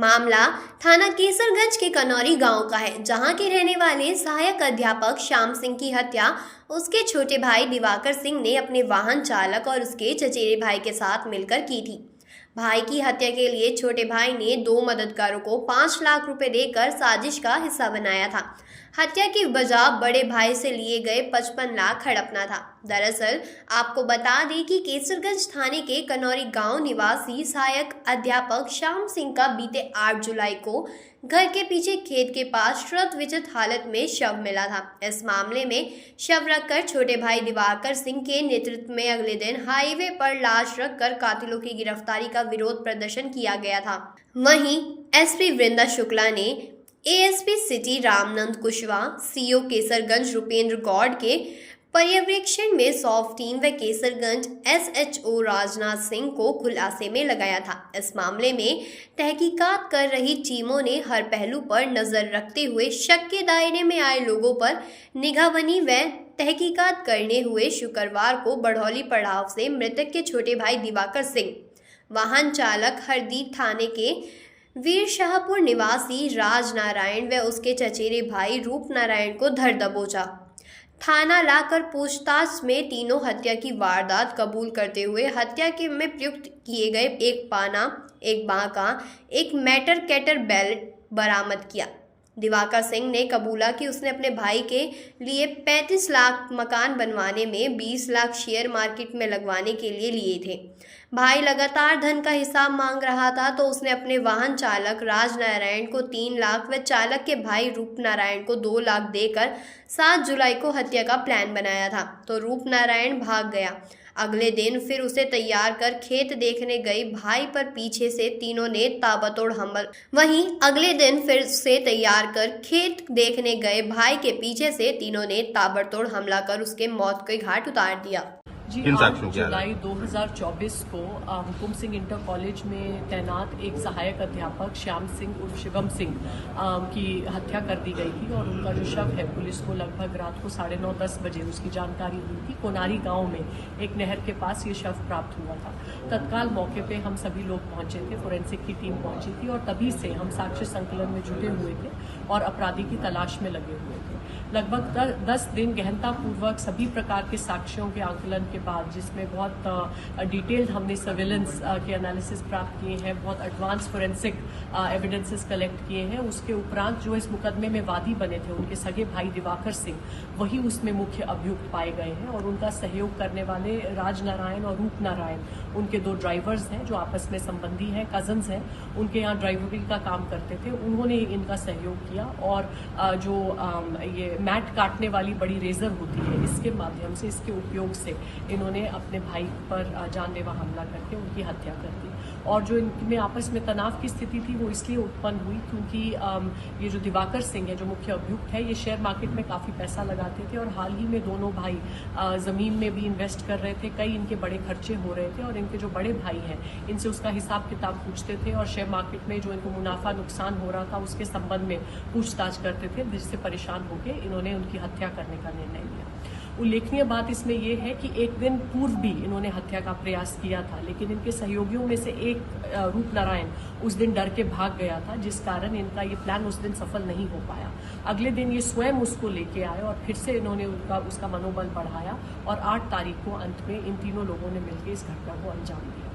मामला थाना केसरगंज के कनौरी गांव का है, जहां के रहने वाले सहायक अध्यापक श्याम सिंह की हत्या उसके छोटे भाई दिवाकर सिंह ने अपने वाहन चालक और उसके चचेरे भाई के साथ मिलकर की थी। भाई की हत्या के लिए छोटे भाई ने 2 मददगारों को 5 लाख रुपए देकर साजिश का हिस्सा बनाया था। हत्या की वजह बड़े भाई से लिए गए 55 लाख हड़पना था। दरअसल आपको बता दें कि केसरगंज थाने के कनौरी गांव निवासी सहायक अध्यापक श्याम सिंह का बीते 8 जुलाई को घर के पीछे खेत के पास श्रुत विचित हालत में शव मिला था। इस मामले में शव रखकर छोटे भाई दिवाकर सिंह के नेतृत्व में अगले दिन हाईवे पर लाश रखकर कातिलों की गिरफ्तारी का विरोध प्रदर्शन किया गया था। वहीं एसपी वृंदा शुक्ला ने ASP city Ramnand Kushwaha, CO Kesarganj Rupendra Gaur के पर्यवेक्षण में सॉफ्ट टीम व केसरगंज एसएचओ राजनाथ सिंह को खुलासे में लगाया था। इस मामले में तहकीकात कर रही टीमों ने हर पहलू पर नजर रखते हुए शक के दायरे में आए लोगों पर निगाहबनी व तहकीकात करने हुए शुक्रवार को बढ़ौली पड़ाव से मृतक के छोटे भाई दिवाकर सिंह, वाहन चालक हरदीप थाने के वीर शाहपुर निवासी राज नारायण व उसके चचेरे भाई रूप नारायण को धर दबोचा। थाना लाकर पूछताछ में तीनों हत्या की वारदात कबूल करते हुए हत्या के में प्रयुक्त किए गए एक पाना, एक बांका, एक मैटर कैटर बेल्ट बरामद किया। दिवाकर सिंह ने कबूला कि उसने अपने भाई के लिए 35 लाख मकान बनवाने में 20 लाख शेयर मार्केट में लगवाने के लिए थे। भाई लगातार धन का हिसाब मांग रहा था तो उसने अपने वाहन चालक राज नारायण को 3 लाख व चालक के भाई रूप नारायण को 2 लाख देकर 7 जुलाई को हत्या का प्लान बनाया था तो रूप नारायण भाग गया। अगले दिन फिर उसे तैयार कर खेत देखने गई भाई पर पीछे से तीनों ने ताबड़तोड़ हमला। वहीं अगले दिन फिर उसे तैयार कर खेत देखने गए भाई के पीछे से तीनों ने ताबड़तोड़ हमला कर उसके मौत के घाट उतार दिया। जी 8 जुलाई 2024 को हुकुम सिंह इंटर कॉलेज में तैनात एक सहायक अध्यापक श्याम सिंह उर्फ शिवम सिंह की हत्या कर दी गई थी और उनका जो शव है पुलिस को लगभग रात को 9:30-10 बजे उसकी जानकारी हुई थी। कोनारी गांव में एक नहर के पास ये शव प्राप्त हुआ था। तत्काल मौके पे हम सभी लोग पहुंचे थे, फोरेंसिक की टीम पहुंची थी और तभी से हम साक्ष्य संकलन में जुटे हुए थे और अपराधी की तलाश में लगे हुए थे। लगभग 10 दिन गहनतापूर्वक सभी प्रकार के साक्ष्यों के आंकलन के बाद, जिसमें बहुत डिटेल्ड हमने सर्विलेंस के एनालिसिस प्राप्त किए हैं, बहुत एडवांस फोरेंसिक एविडेंसेस कलेक्ट किए हैं। उसके उपरांत जो इस मुकदमे में वादी बने थे उनके सगे भाई दिवाकर सिंह, वही उसमें मुख्य अभियुक्त पाए गए हैं और उनका सहयोग करने वाले राज नारायण और रूप नारायण, उनके 2 ड्राइवर्स हैं जो आपस में संबंधी हैं, कजन्स हैं, उनके यहाँ ड्राइवरी का काम करते थे, उन्होंने इनका सहयोग किया और जो ये मैट काटने वाली बड़ी रेजर होती है, इसके माध्यम से, इसके उपयोग से इन्होंने अपने भाई पर जानलेवा हमला करके उनकी हत्या कर दी। और जो इनमें आपस में तनाव की स्थिति थी वो इसलिए उत्पन्न हुई क्योंकि ये जो दिवाकर सिंह है जो मुख्य अभियुक्त है, ये शेयर मार्केट में काफ़ी पैसा लगाते थे और हाल ही में दोनों भाई ज़मीन में भी इन्वेस्ट कर रहे थे, कई इनके बड़े खर्चे हो रहे थे और इनके जो बड़े भाई हैं इनसे उसका हिसाब किताब पूछते थे और शेयर मार्केट में जो इनको मुनाफा नुकसान हो रहा था उसके संबंध में पूछताछ करते थे, जिससे परेशान होकर इन्होंने उनकी हत्या करने का निर्णय लिया। उल्लेखनीय बात इसमें यह है कि एक दिन पूर्व भी इन्होंने हत्या का प्रयास किया था, लेकिन इनके सहयोगियों में से एक रूप नारायण उस दिन डर के भाग गया था, जिस कारण इनका ये प्लान उस दिन सफल नहीं हो पाया। अगले दिन ये स्वयं उसको लेके आए और फिर से इन्होंने उसका मनोबल बढ़ाया और 8 तारीख को अंत में इन तीनों लोगों ने मिलकर इस घटना को अंजाम दिया।